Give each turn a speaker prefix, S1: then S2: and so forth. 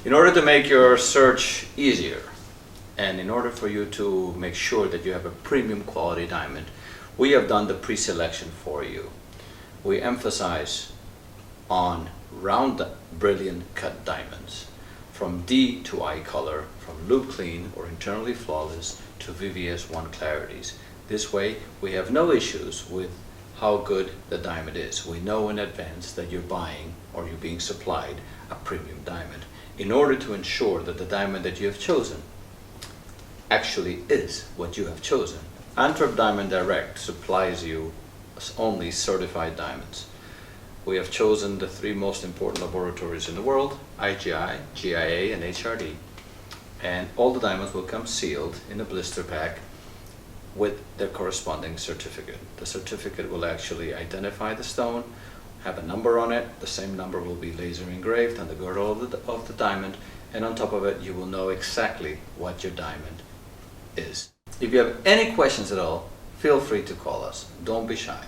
S1: In order to make your search easier, and in order for you to make sure that you have a premium quality diamond, we have done the pre-selection for you. We emphasize on round, brilliant cut diamonds, from D to I color, from Loupe Clean or internally flawless to VVS 1 clarities. This way we have no issues with how good the diamond is. We know in advance that you're buying or you're being supplied a premium diamond, in order to ensure that the diamond that you have chosen actually is what you have chosen. Antwerp Diamond Direct supplies you only certified diamonds. We have chosen the 3 most important laboratories in the world, IGI, GIA, and HRD. And all the diamonds will come sealed in a blister pack with their corresponding certificate. The certificate will actually identify the stone, have a number on it. The same number will be laser engraved on the girdle of the diamond, and on top of it you will know exactly what your diamond is. If you have any questions at all, feel free to call us. Don't be shy.